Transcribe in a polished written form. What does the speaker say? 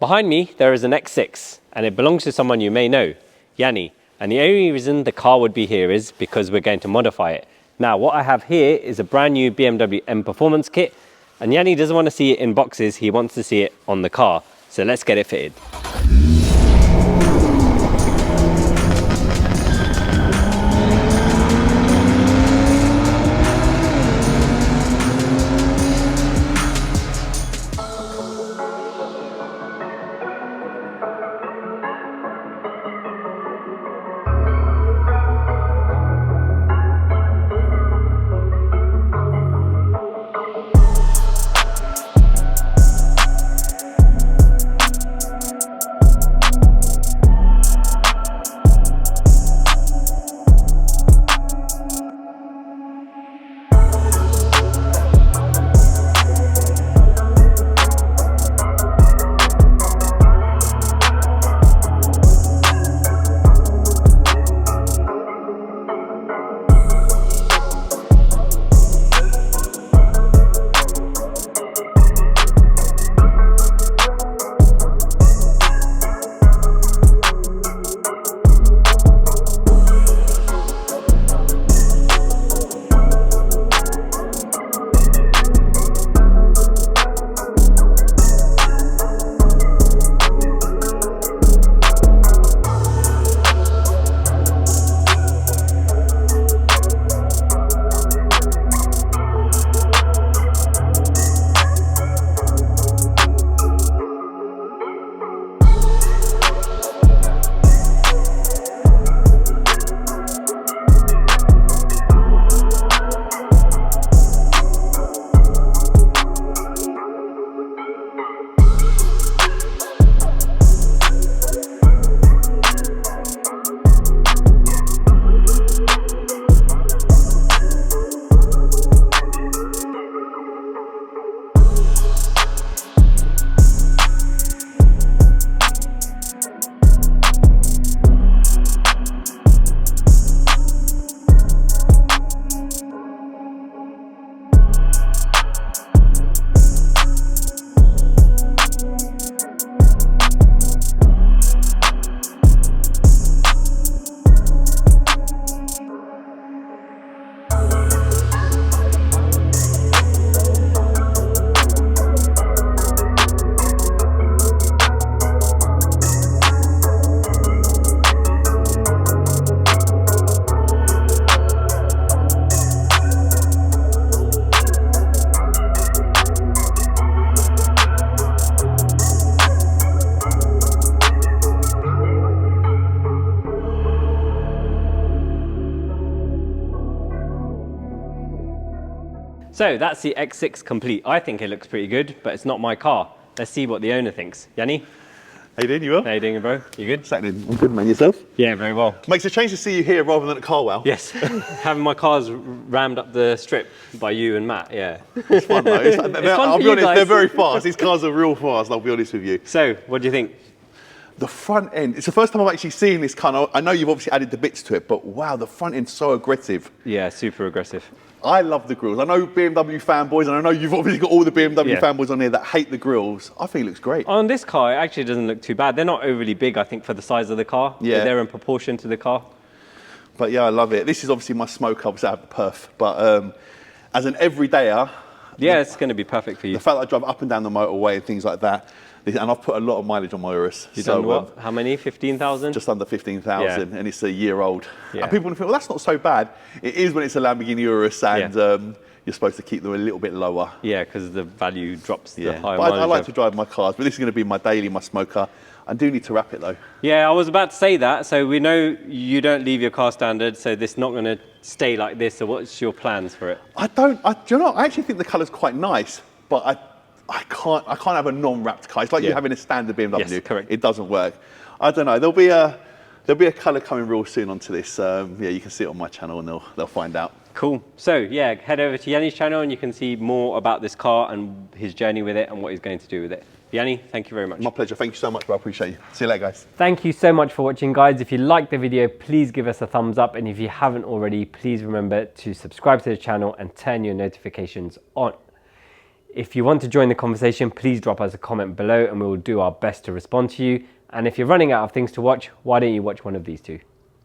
Behind me, there is an X6, and it belongs to someone you may know, Yianni. And the only reason the car would be here is because we're going to modify it. Now, what I have here is a brand new BMW M Performance kit, and Yianni doesn't want to see it in boxes, he wants to see it on the car. So let's get it fitted. So that's the X6 complete. I think it looks pretty good, but it's not my car. Let's see what the owner thinks. Yianni? How you doing? You well? How you doing, bro? You good? Happening? I'm good, man. Yourself? Yeah, very well. Makes a change to see you here rather than at Carwell. Yes. Having my cars rammed up the strip by you and Matt, yeah. It's fun though. It's fun I'll be honest, they're very fast. These cars are real fast, I'll be honest with you. So, what do you think? The front end, it's the first time I've actually seen this kind. I know you've obviously added the bits to it, but wow, the front end's so aggressive. Yeah, super aggressive. I love the grills. I know BMW fanboys, and I know you've obviously got all the BMW fanboys on here that hate the grills. I think it looks great. On this car, it actually doesn't look too bad. They're not overly big, I think, for the size of the car. Yeah. They're in proportion to the car. But yeah, I love it. This is obviously my smoke, obviously I have the perf. But as an everydayer, yeah, it's going to be perfect for you. The fact that I drive up and down the motorway and things like that, and I've put a lot of mileage on my Urus. You've done what? How many? 15,000? Just under 15,000, and it's a year old. Yeah. And people think, well, that's not so bad. It is when it's a Lamborghini Urus, and you're supposed to keep them a little bit lower. Yeah, because the value drops the higher but mileage. I like to drive my cars, but this is going to be my daily, my smoker. I do need to wrap it though. Yeah, I was about to say that. So we know you don't leave your car standard, so this is not going to stay like this. So what's your plans for it? Do you know, I actually think the colour's quite nice, but I can't have a non-wrapped car. It's like you having a standard BMW. Yes, correct. It doesn't work. I don't know. There'll be a colour coming real soon onto this. Yeah, you can see it on my channel and they'll find out. Cool. So yeah, head over to Yianni's channel and you can see more about this car and his journey with it and what he's going to do with it. Yianni, thank you very much. My pleasure. Thank you so much, bro. I appreciate you. See you later, guys. Thank you so much for watching, guys. If you liked the video, please give us a thumbs up. And if you haven't already, please remember to subscribe to the channel and turn your notifications on. If you want to join the conversation, please drop us a comment below and we will do our best to respond to you. And if you're running out of things to watch, why don't you watch one of these two?